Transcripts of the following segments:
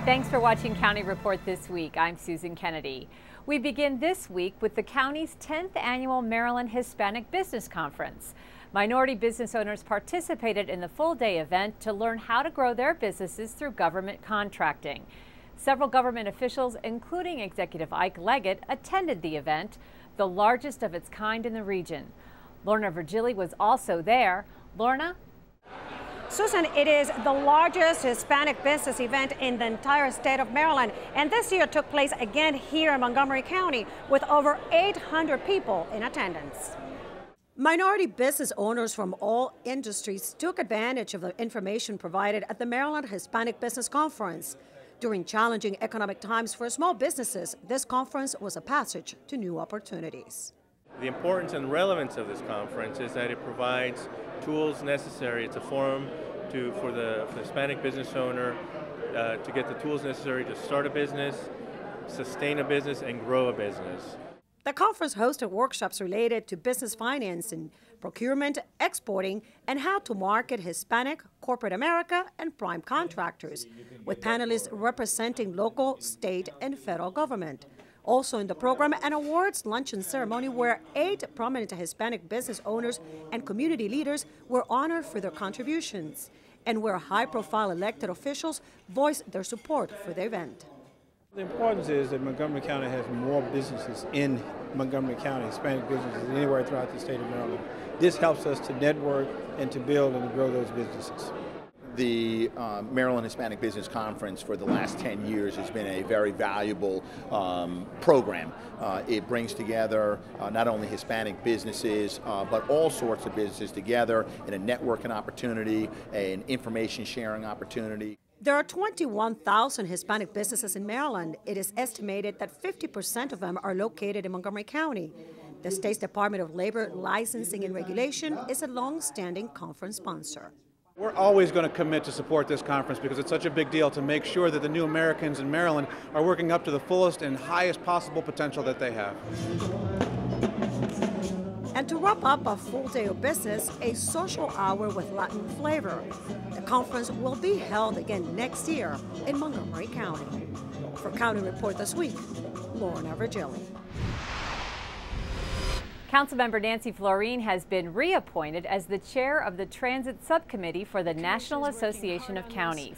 Thanks for watching County Report this week. I'm Susan Kenedy. We begin this week with the county's 10th annual Maryland Hispanic Business Conference. Minority business owners participated in the full-day event to learn how to grow their businesses through government contracting. Several government officials, including Executive Ike Leggett, attended the event, the largest of its kind in the region. Lorna Virgili was also there. Lorna? Susan, it is the largest Hispanic business event in the entire state of Maryland, and this year took place again here in Montgomery County with over 800 people in attendance. Minority business owners from all industries took advantage of the information provided at the Maryland Hispanic Business Conference. During challenging economic times for small businesses, this conference was a passage to new opportunities. The importance and relevance of this conference is that it provides tools necessary. It's a forum for the Hispanic business owner to get the tools necessary to start a business, sustain a business, and grow a business. The conference hosted workshops related to business financing, procurement, exporting, and how to market Hispanic, corporate America, and prime contractors, with panelists representing local, state, and federal government. Also in the program, an awards luncheon ceremony where 8 prominent Hispanic business owners and community leaders were honored for their contributions, and where high-profile elected officials voiced their support for the event. The importance is that Montgomery County has more businesses in Montgomery County, Hispanic businesses, than anywhere throughout the state of Maryland. This helps us to network and to build and to grow those businesses. The Maryland Hispanic Business Conference for the last 10 years has been a very valuable program. It brings together not only Hispanic businesses, but all sorts of businesses together in a networking opportunity, an information sharing opportunity. There are 21,000 Hispanic businesses in Maryland. It is estimated that 50% of them are located in Montgomery County. The state's Department of Labor Licensing and Regulation is a long-standing conference sponsor. We're always going to commit to support this conference because it's such a big deal to make sure that the new Americans in Maryland are working up to the fullest and highest possible potential that they have. And to wrap up a full day of business, a social hour with Latin flavor. The conference will be held again next year in Montgomery County. For County Report this week, Lorna Virgili. Councilmember Nancy Floreen has been reappointed as the chair of the Transit Subcommittee for the National Association of Counties.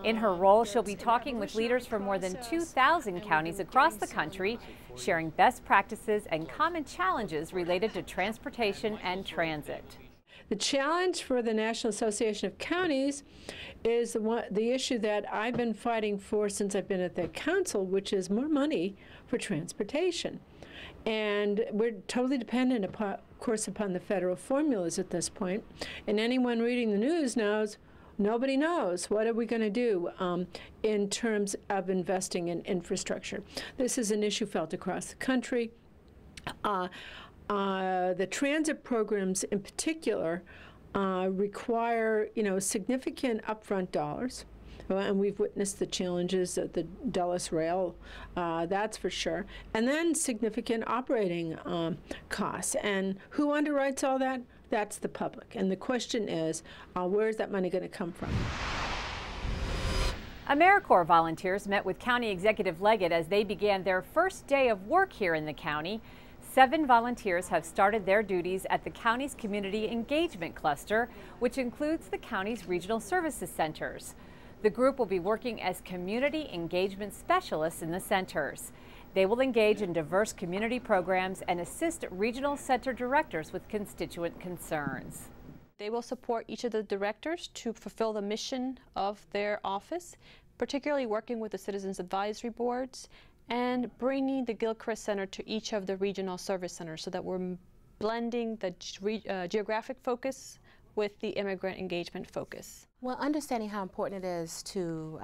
In her role, she'll be talking with leaders from more than 2,000 counties across the country, sharing best practices and common challenges related to transportation and transit. The challenge for the National Association of Counties is the issue that I've been fighting for since I've been at the council, which is more money for transportation. And we're totally dependent, of course, upon the federal formulas at this point. And anyone reading the news knows nobody knows what are we going to do in terms of investing in infrastructure. This is an issue felt across the country. The transit programs in particular require, significant upfront dollars. And we've witnessed the challenges at the Dulles Rail, that's for sure. And then significant operating costs. And who underwrites all that? That's the public. And the question is, where is that money going to come from? AmeriCorps volunteers met with County Executive Leggett as they began their first day of work here in the county. 7 volunteers have started their duties at the county's Community Engagement Cluster, which includes the county's regional services centers. The group will be working as community engagement specialists in the centers. They will engage in diverse community programs and assist regional center directors with constituent concerns. They will support each of the directors to fulfill the mission of their office, particularly working with the Citizens Advisory Boards and bringing the Gilchrist Center to each of the regional service centers so that we're blending the geographic focus with the immigrant engagement focus. Well, understanding how important it is to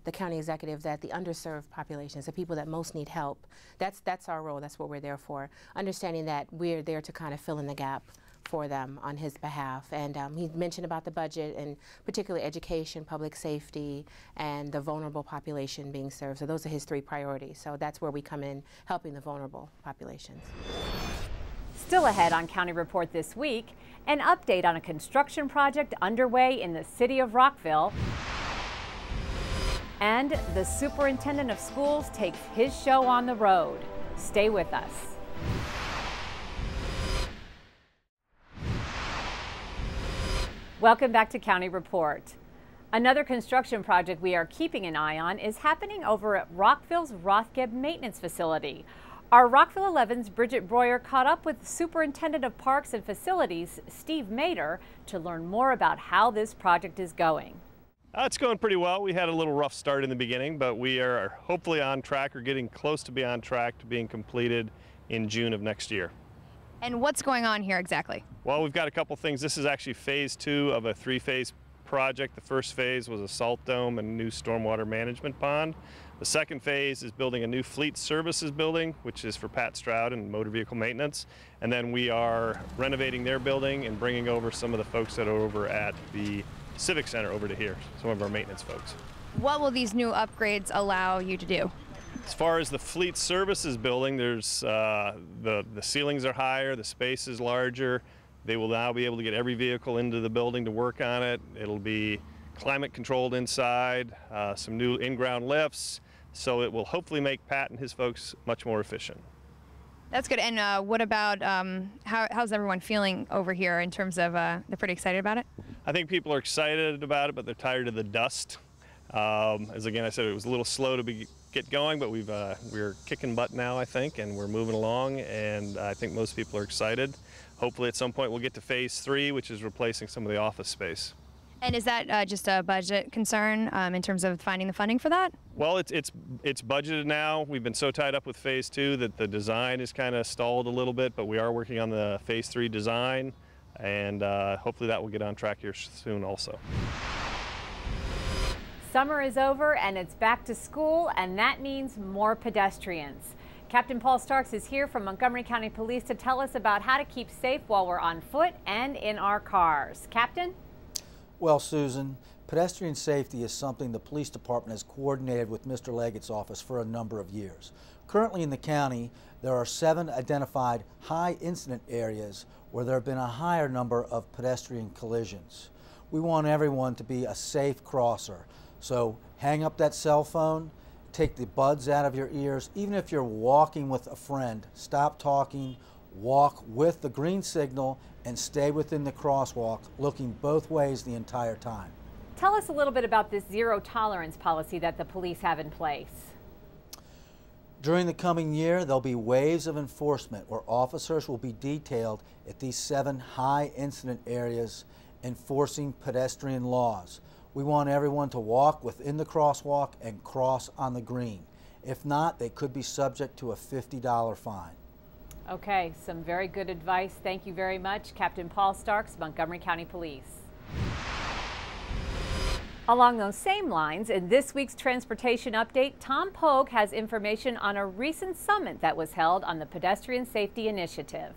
the county executive that the underserved populations, the people that most need help, that's our role, that's what we're there for. Understanding that we're there to kind of fill in the gap for them on his behalf. And he mentioned about the budget and particularly education, public safety, and the vulnerable population being served. So those are his 3 priorities. So that's where we come in, helping the vulnerable populations. Still ahead on County Report this week, an update on a construction project underway in the city of Rockville. And the superintendent of schools takes his show on the road. Stay with us. Welcome back to County Report. Another construction project we are keeping an eye on is happening over at Rockville's Rothgeb Maintenance Facility. Our Rockville 11's Bridget Breuer caught up with Superintendent of Parks and Facilities, Steve Mader, to learn more about how this project is going. It's going pretty well. We had a little rough start in the beginning, but we are hopefully on track or getting close to be on track to being completed in June of next year. And what's going on here exactly? Well, we've got a couple things. This is actually phase 2 of a 3-phase project. The first phase was a salt dome and a new stormwater management pond. The second phase is building a new fleet services building, which is for Pat Stroud and motor vehicle maintenance. And then we are renovating their building and bringing over some of the folks that are over at the Civic Center over to here, some of our maintenance folks. What will these new upgrades allow you to do? As far as the fleet services building, there's the ceilings are higher, the space is larger. They will now be able to get every vehicle into the building to work on it. It'll be climate controlled inside, some new in-ground lifts, so it will hopefully make Pat and his folks much more efficient. That's good. And what about how's everyone feeling over here in terms of they're pretty excited about it? I think people are excited about it, but they're tired of the dust. As again I said, it was a little slow to get going, but we're kicking butt now, I think, and we're moving along, and I think most people are excited. Hopefully at some point we'll get to phase 3, which is replacing some of the office space. And is that just a budget concern in terms of finding the funding for that? Well, it's budgeted now. We've been so tied up with phase 2 that the design is kind of stalled a little bit, but we are working on the phase 3 design, and hopefully that will get on track here soon also. Summer is over and it's back to school, and that means more pedestrians. Captain Paul Starks is here from Montgomery County Police to tell us about how to keep safe while we're on foot and in our cars. Captain? Well, Susan, pedestrian safety is something the police department has coordinated with Mr. Leggett's office for a number of years. Currently in the county, there are 7 identified high incident areas where there have been a higher number of pedestrian collisions. We want everyone to be a safe crosser, so hang up that cell phone, take the buds out of your ears. Even if you're walking with a friend, stop talking, walk with the green signal, and stay within the crosswalk, looking both ways the entire time. Tell us a little bit about this zero tolerance policy that the police have in place. During the coming year, there'll be waves of enforcement where officers will be detailed at these 7 high incident areas enforcing pedestrian laws. We want everyone to walk within the crosswalk and cross on the green. If not, they could be subject to a $50 fine. Okay, some very good advice. Thank you very much, Captain Paul Starks, Montgomery County Police. Along those same lines, in this week's transportation update, Tom Pogue has information on a recent summit that was held on the Pedestrian Safety Initiative.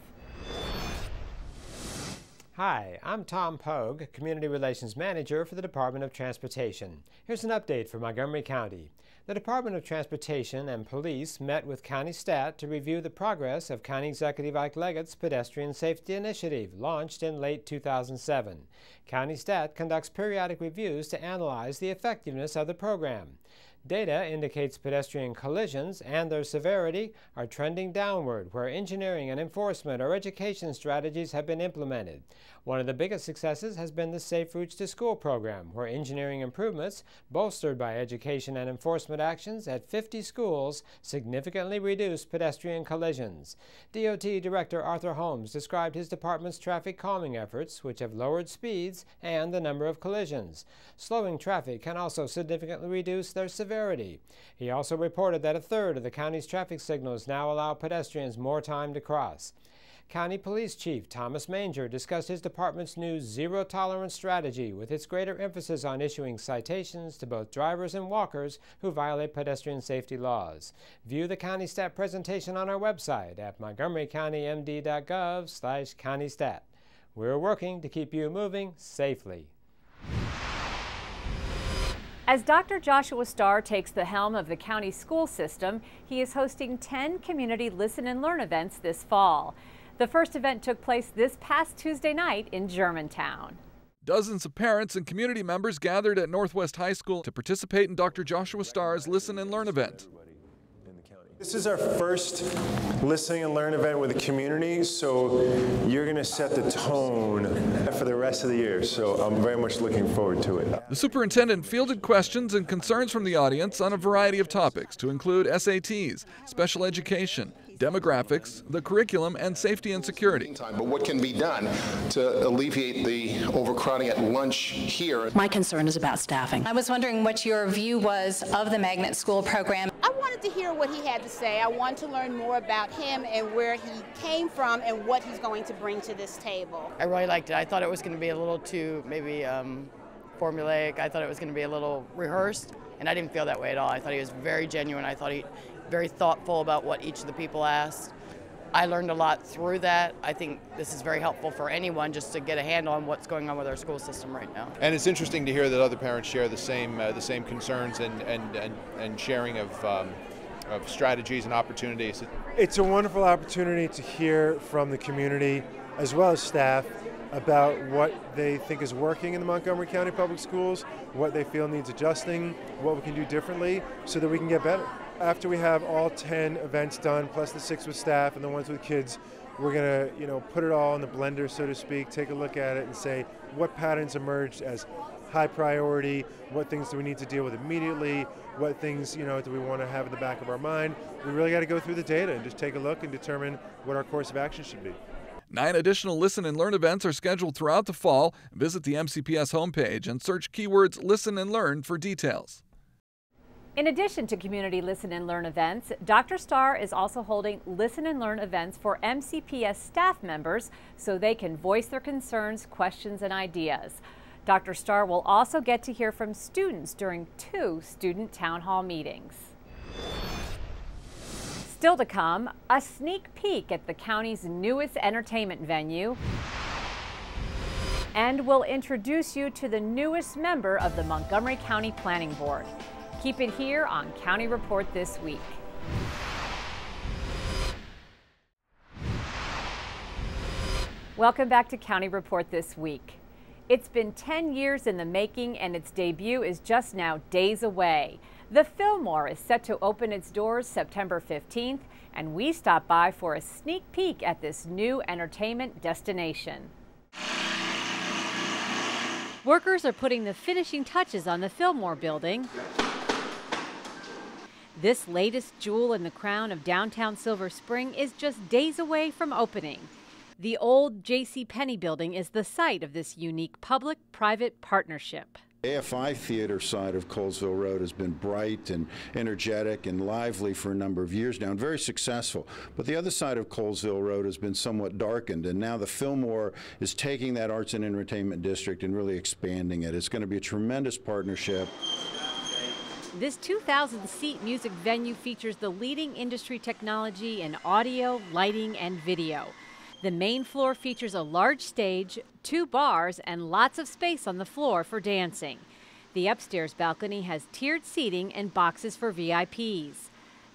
Hi, I'm Tom Pogue, Community Relations Manager for the Department of Transportation. Here's an update for Montgomery County. The Department of Transportation and Police met with County Stat to review the progress of County Executive Ike Leggett's Pedestrian Safety Initiative, launched in late 2007. County Stat conducts periodic reviews to analyze the effectiveness of the program. Data indicates pedestrian collisions and their severity are trending downward where engineering and enforcement or education strategies have been implemented. One of the biggest successes has been the Safe Routes to School program, where engineering improvements, bolstered by education and enforcement actions at 50 schools, significantly reduced pedestrian collisions. DOT Director Arthur Holmes described his department's traffic calming efforts, which have lowered speeds and the number of collisions. Slowing traffic can also significantly reduce their severity. He also reported that 1/3 of the county's traffic signals now allow pedestrians more time to cross. County Police Chief Thomas Manger discussed his department's new zero-tolerance strategy with its greater emphasis on issuing citations to both drivers and walkers who violate pedestrian safety laws. View the County Stat presentation on our website at montgomerycountymd.gov/countystat. We're working to keep you moving safely. As Dr. Joshua Starr takes the helm of the county school system, he is hosting 10 community listen and learn events this fall. The first event took place this past Tuesday night in Germantown. Dozens of parents and community members gathered at Northwest High School to participate in Dr. Joshua Starr's Listen and Learn event. This is our first Listen and Learn event with the community, so you're going to set the tone for the rest of the year, so I'm very much looking forward to it. The superintendent fielded questions and concerns from the audience on a variety of topics to include SATs, special education, demographics, the curriculum, and safety and security. But what can be done to alleviate the overcrowding at lunch here? My concern is about staffing. I was wondering what your view was of the magnet school program. I wanted to hear what he had to say. I want to learn more about him and where he came from and what he's going to bring to this table. I really liked it. I thought it was going to be a little too maybe formulaic. I thought it was going to be a little rehearsed, and I didn't feel that way at all. I thought he was very genuine. I thought he very thoughtful about what each of the people asked. I learned a lot through that. I think this is very helpful for anyone just to get a handle on what's going on with our school system right now. And it's interesting to hear that other parents share the same concerns and sharing of strategies and opportunities. It's a wonderful opportunity to hear from the community as well as staff about what they think is working in the Montgomery County Public Schools, what they feel needs adjusting, what we can do differently so that we can get better. After we have all 10 events done, plus the 6 with staff and the ones with kids, we're going to, put it all in the blender, so to speak, take a look at it and say what patterns emerged as high priority, what things do we need to deal with immediately, what things, do we want to have in the back of our mind. We really got to go through the data and just take a look and determine what our course of action should be. 9 additional Listen and Learn events are scheduled throughout the fall. Visit the MCPS homepage and search keywords Listen and Learn for details. In addition to community Listen and Learn events, Dr. Starr is also holding Listen and Learn events for MCPS staff members so they can voice their concerns, questions, and ideas. Dr. Starr will also get to hear from students during 2 student town hall meetings. Still to come, a sneak peek at the county's newest entertainment venue, and we'll introduce you to the newest member of the Montgomery County Planning Board. Keep it here on County Report This Week. Welcome back to County Report This Week. It's been 10 years in the making, and its debut is just now days away. The Fillmore is set to open its doors September 15th, and we stopped by for a sneak peek at this new entertainment destination. Workers are putting the finishing touches on the Fillmore building. This latest jewel in the crown of downtown Silver Spring is just days away from opening. The old JCPenney building is the site of this unique public-private partnership. AFI Theater side of Colesville Road has been bright and energetic and lively for a number of years now, and very successful. But the other side of Colesville Road has been somewhat darkened, and now the Fillmore is taking that arts and entertainment district and really expanding it. It's going to be a tremendous partnership. This 2,000-seat music venue features the leading industry technology in audio, lighting, and video. The main floor features a large stage, 2 bars, and lots of space on the floor for dancing. The upstairs balcony has tiered seating and boxes for VIPs.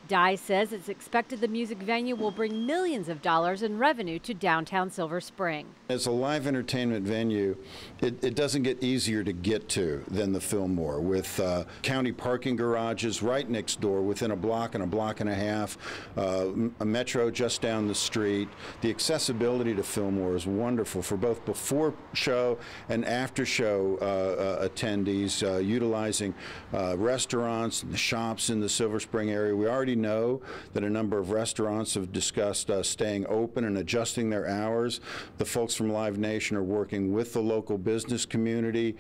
Dye says it's expected the music venue will bring millions of dollars in revenue to downtown Silver Spring. As a live entertainment venue, it doesn't get easier to get to than the Fillmore, with county parking garages right next door, within a block and a half, a metro just down the street. The accessibility to Fillmore is wonderful for both before show and after show attendees, utilizing restaurants and the shops in the Silver Spring area. We already know that a number of restaurants have discussed staying open and adjusting their hours. The folks from Live Nation are working with the local business community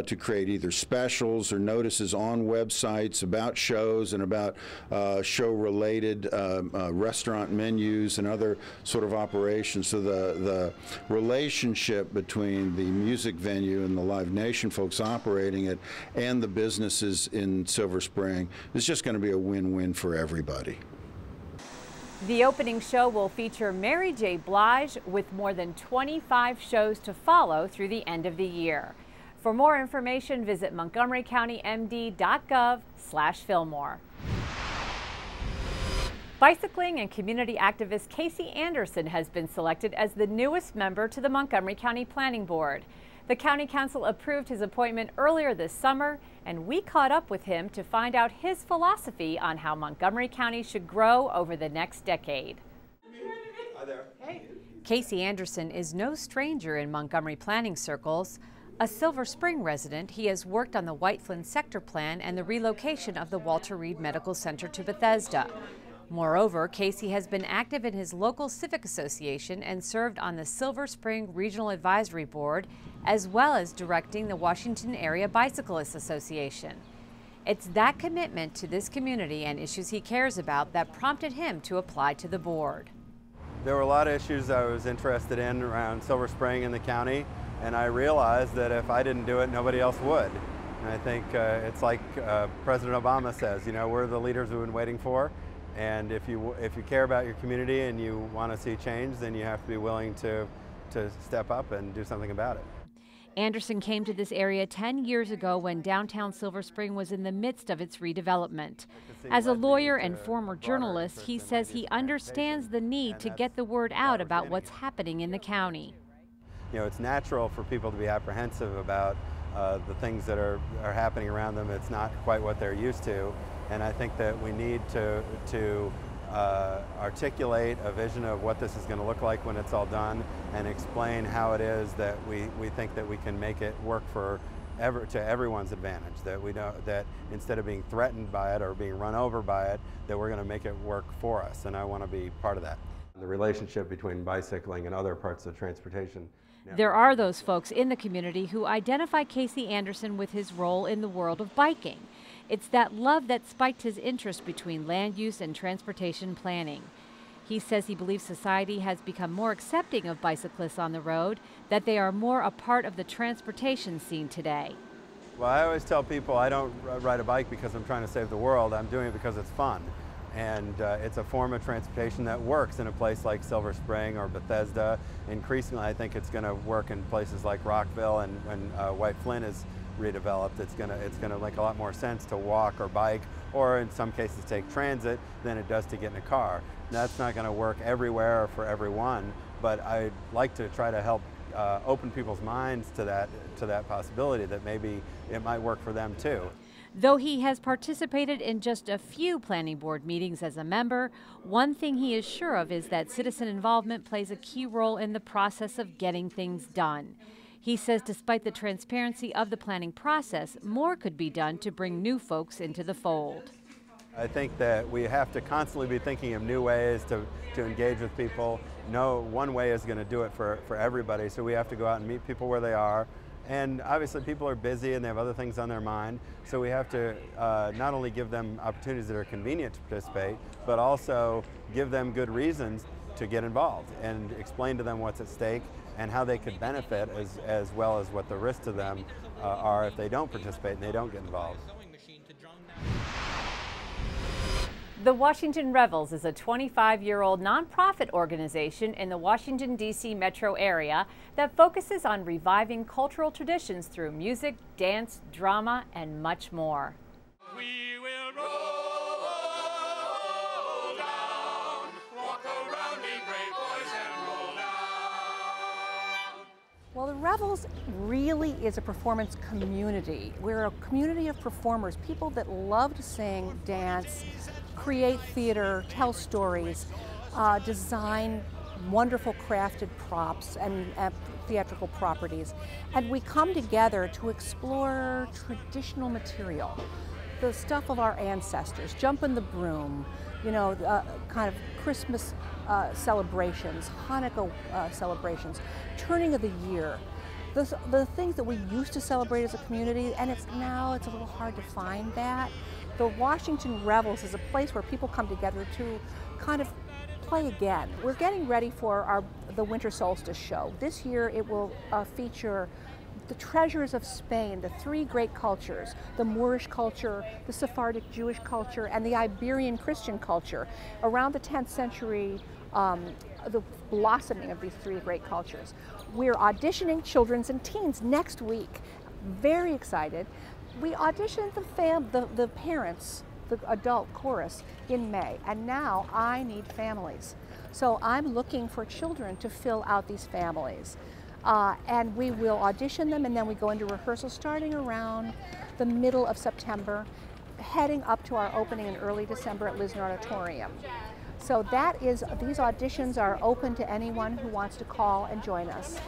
to create either specials or notices on websites about shows and about show-related restaurant menus and other sort of operations. So the relationship between the music venue and the Live Nation folks operating it and the businesses in Silver Spring is just going to be a win-win for everybody. The opening show will feature Mary J. Blige with more than 25 shows to follow through the end of the year. For more information, visit montgomerycountymd.gov/Fillmore. Bicycling and community activist Casey Anderson has been selected as the newest member to the Montgomery County Planning Board. The County Council approved his appointment earlier this summer, and we caught up with him to find out his philosophy on how Montgomery County should grow over the next decade. Hi there. Hey. Casey Anderson is no stranger in Montgomery planning circles. A Silver Spring resident, he has worked on the White Flint sector plan and the relocation of the Walter Reed Medical Center to Bethesda. Moreover, Casey has been active in his local civic association and served on the Silver Spring Regional Advisory Board, as well as directing the Washington Area Bicyclists Association. It's that commitment to this community and issues he cares about that prompted him to apply to the board. There were a lot of issues I was interested in around Silver Spring and the county, and I realized that if I didn't do it, nobody else would. And I think it's like President Obama says, you know, we're the leaders we've been waiting for, and if you care about your community and you want to see change, then you have to be willing to step up and do something about it. Anderson came to this area 10 years ago when downtown Silver Spring was in the midst of its redevelopment. As a lawyer and former journalist, he says he understands the need to get the word out about what's happening in the county. You know, it's natural for people to be apprehensive about the things that are happening around them. It's not quite what they're used to, and I think that we need to articulate a vision of what this is going to look like when it's all done, and explain how it is that we think that we can make it work to everyone's advantage. That instead of being threatened by it or being run over by it, that we're going to make it work for us, and I want to be part of that. The relationship between bicycling and other parts of transportation. There are those folks in the community who identify Casey Anderson with his role in the world of biking. It's that love that spiked his interest between land use and transportation planning. He says he believes society has become more accepting of bicyclists on the road, that they are more a part of the transportation scene today. Well, I always tell people I don't ride a bike because I'm trying to save the world. I'm doing it because it's fun. And it's a form of transportation that works in a place like Silver Spring or Bethesda. Increasingly, I think it's going to work in places like Rockville, and when White Flint is redeveloped, it's gonna make a lot more sense to walk or bike, or in some cases take transit, than it does to get in a car. That's not going to work everywhere or for everyone, but I'd like to try to help open people's minds to that possibility, that maybe it might work for them too. Though he has participated in just a few planning board meetings as a member, one thing he is sure of is that citizen involvement plays a key role in the process of getting things done. He says despite the transparency of the planning process, more could be done to bring new folks into the fold. I think that we have to constantly be thinking of new ways to engage with people. No one way is going to do it for everybody, so we have to go out and meet people where they are. And obviously people are busy and they have other things on their mind, so we have to not only give them opportunities that are convenient to participate, but also give them good reasons to get involved and explain to them what's at stake and how they could benefit, as well as what the risks to them are if they don't participate and they don't get involved. The Washington Revels is a 25-year-old nonprofit organization in the Washington, D.C. metro area that focuses on reviving cultural traditions through music, dance, drama, and much more. We will roll down, walk around, be brave boys, and roll down. Well, the Revels really is a performance community. We're a community of performers, people that love to sing, dance, create theater, tell stories, design wonderful crafted props and theatrical properties. And we come together to explore traditional material, the stuff of our ancestors, jump in the broom, you know, kind of Christmas celebrations, Hanukkah celebrations, turning of the year. The things that we used to celebrate as a community, and it's a little hard to find that. The Washington Revels is a place where people come together to kind of play again. We're getting ready for the Winter Solstice show. This year it will feature the treasures of Spain, the three great cultures, the Moorish culture, the Sephardic Jewish culture, and the Iberian Christian culture. Around the 10th century, the blossoming of these three great cultures. We're auditioning children's and teens next week. Very excited. We auditioned the parents, the adult chorus in May, and now I need families. So I'm looking for children to fill out these families. and we will audition them, and then we go into rehearsal starting around the middle of September, heading up to our opening in early December at Lisner Auditorium. So that is, these auditions are open to anyone who wants to call and join us.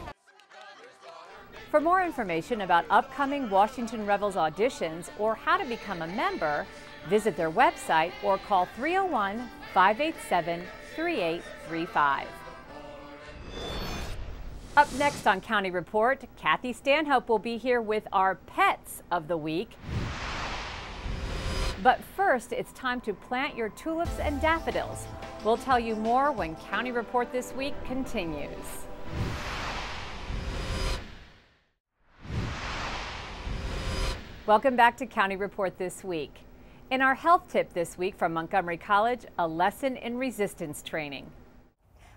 For more information about upcoming Washington Revels auditions or how to become a member, visit their website or call 301-587-3835. Up next on County Report, Kathy Stanhope will be here with our Pets of the Week. But first, it's time to plant your tulips and daffodils. We'll tell you more when County Report This Week continues. Welcome back to County Report This Week. In our health tip this week from Montgomery College, a lesson in resistance training.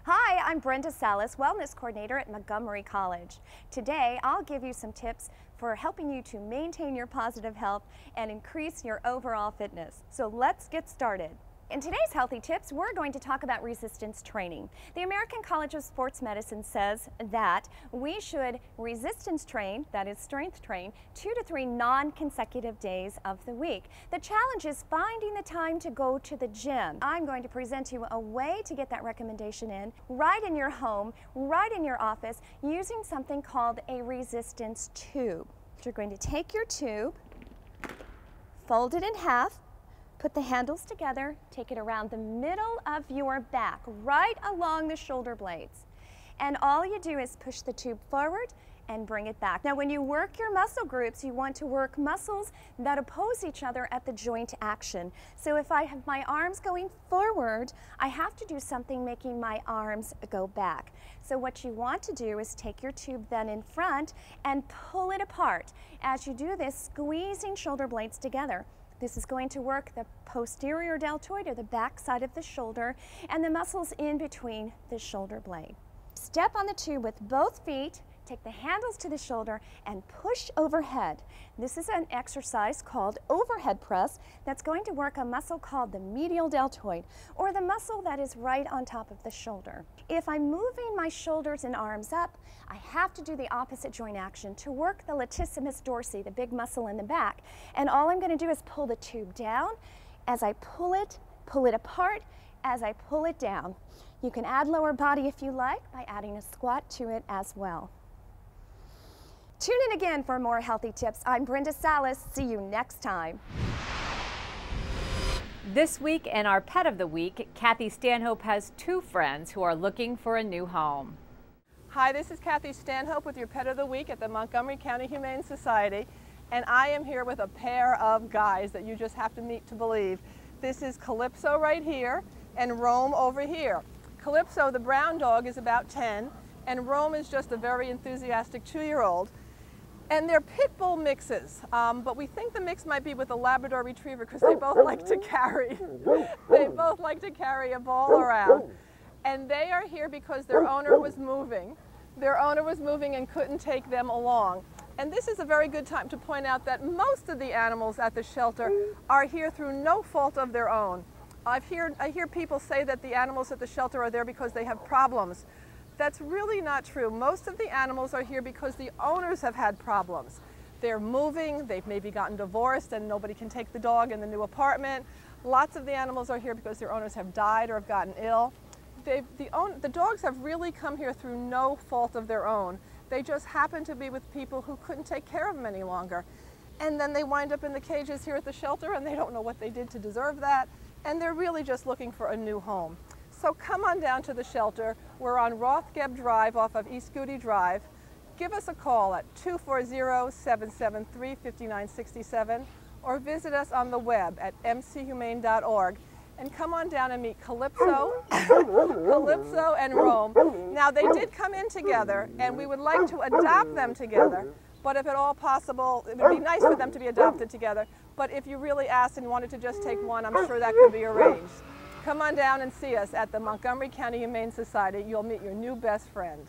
Hi, I'm Brenda Salas, Wellness Coordinator at Montgomery College. Today, I'll give you some tips for helping you to maintain your positive health and increase your overall fitness. So let's get started. In today's Healthy Tips, we're going to talk about resistance training. The American College of Sports Medicine says that we should resistance train, that is strength train, 2 to 3 non-consecutive days of the week. The challenge is finding the time to go to the gym. I'm going to present you a way to get that recommendation in right in your home, right in your office, using something called a resistance tube. You're going to take your tube, fold it in half, put the handles together, take it around the middle of your back, right along the shoulder blades. And all you do is push the tube forward and bring it back. Now, when you work your muscle groups, you want to work muscles that oppose each other at the joint action. So if I have my arms going forward, I have to do something making my arms go back. So what you want to do is take your tube then in front and pull it apart. As you do this, squeezing shoulder blades together. This is going to work the posterior deltoid, or the back side of the shoulder, and the muscles in between the shoulder blade. Step on the tube with both feet, take the handles to the shoulder, and push overhead. This is an exercise called overhead press that's going to work a muscle called the medial deltoid, or the muscle that is right on top of the shoulder. If I'm moving my shoulders and arms up, I have to do the opposite joint action to work the latissimus dorsi, the big muscle in the back. And all I'm going to do is pull the tube down. As I pull it apart, as I pull it down. You can add lower body if you like by adding a squat to it as well. Tune in again for more healthy tips. I'm Brenda Salas. See you next time. This week in our Pet of the Week, Kathy Stanhope has 2 friends who are looking for a new home. Hi, this is Kathy Stanhope with your Pet of the Week at the Montgomery County Humane Society, and I am here with a pair of guys that you just have to meet to believe. This is Calypso right here and Rome over here. Calypso, the brown dog, is about 10, and Rome is just a very enthusiastic 2-year-old. And they're pit bull mixes, but we think the mix might be with a Labrador Retriever because they both like to carry. They both like to carry a ball around. And they are here because their owner was moving. Their owner was moving and couldn't take them along. And this is a very good time to point out that most of the animals at the shelter are here through no fault of their own. I hear people say that the animals at the shelter are there because they have problems. That's really not true. Most of the animals are here because the owners have had problems. They're moving, they've maybe gotten divorced and nobody can take the dog in the new apartment. Lots of the animals are here because their owners have died or have gotten ill. The dogs have really come here through no fault of their own. They just happen to be with people who couldn't take care of them any longer. And then they wind up in the cages here at the shelter and they don't know what they did to deserve that. And they're really just looking for a new home. So come on down to the shelter. We're on Rothgeb Drive off of East Goody Drive. Give us a call at 240-773-5967 or visit us on the web at mchumane.org. And come on down and meet Calypso, Calypso and Rome. Now, they did come in together, and we would like to adopt them together, but if at all possible, it would be nice for them to be adopted together. But if you really asked and wanted to just take one, I'm sure that could be arranged. Come on down and see us at the Montgomery County Humane Society. You'll meet your new best friend.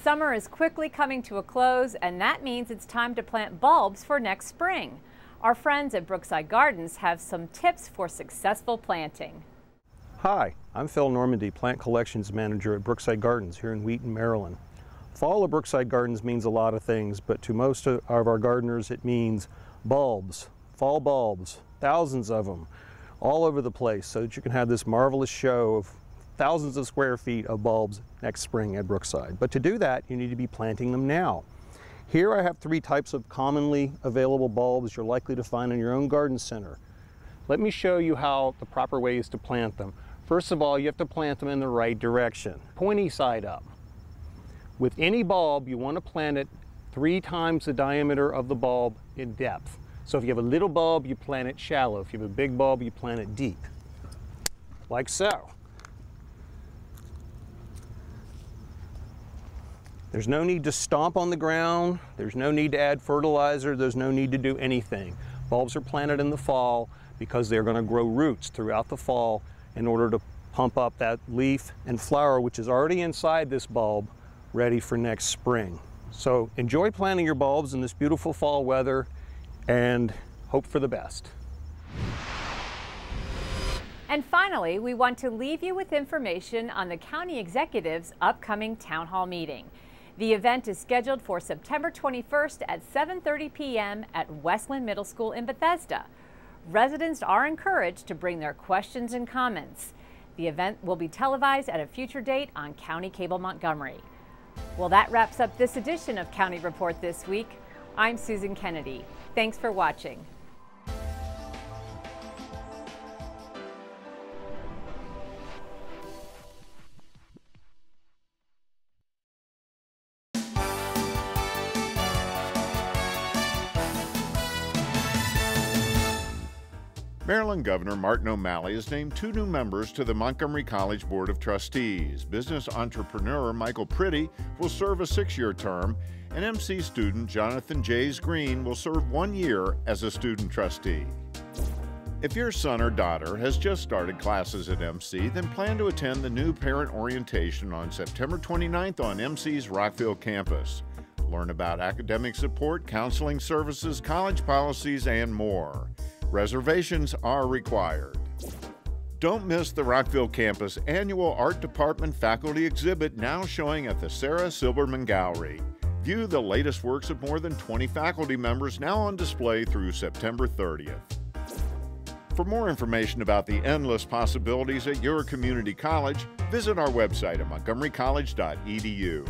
Summer is quickly coming to a close, and that means it's time to plant bulbs for next spring. Our friends at Brookside Gardens have some tips for successful planting. Hi, I'm Phil Normandy, Plant Collections Manager at Brookside Gardens here in Wheaton, Maryland. Fall of Brookside Gardens means a lot of things, but to most of our gardeners it means bulbs, fall bulbs, thousands of them, all over the place, so that you can have this marvelous show of thousands of square feet of bulbs next spring at Brookside. But to do that, you need to be planting them now. Here I have 3 types of commonly available bulbs you're likely to find in your own garden center. Let me show you how the proper way is to plant them. First of all, you have to plant them in the right direction, pointy side up. With any bulb, you want to plant it 3 times the diameter of the bulb in depth. So if you have a little bulb, you plant it shallow. If you have a big bulb, you plant it deep, like so. There's no need to stomp on the ground. There's no need to add fertilizer. There's no need to do anything. Bulbs are planted in the fall because they're going to grow roots throughout the fall in order to pump up that leaf and flower, which is already inside this bulb, ready for next spring. So enjoy planting your bulbs in this beautiful fall weather and hope for the best. And finally, we want to leave you with information on the county executive's upcoming town hall meeting. The event is scheduled for September 21st at 7:30 p.m. at Westland Middle School in Bethesda. Residents are encouraged to bring their questions and comments. The event will be televised at a future date on County Cable Montgomery. Well, that wraps up this edition of County Report This Week. I'm Susan Kenedy. Thanks for watching. Maryland Governor Martin O'Malley has named 2 new members to the Montgomery College Board of Trustees. Business entrepreneur Michael Priddy will serve a 6-year term, and MC student Jonathan Jays Green will serve 1 year as a student trustee. If your son or daughter has just started classes at MC, then plan to attend the new parent orientation on September 29th on MC's Rockville campus. Learn about academic support, counseling services, college policies, and more. Reservations are required. Don't miss the Rockville campus annual Art Department faculty exhibit now showing at the Sarah Silberman Gallery. View the latest works of more than 20 faculty members now on display through September 30th. For more information about the endless possibilities at your community college, visit our website at montgomerycollege.edu.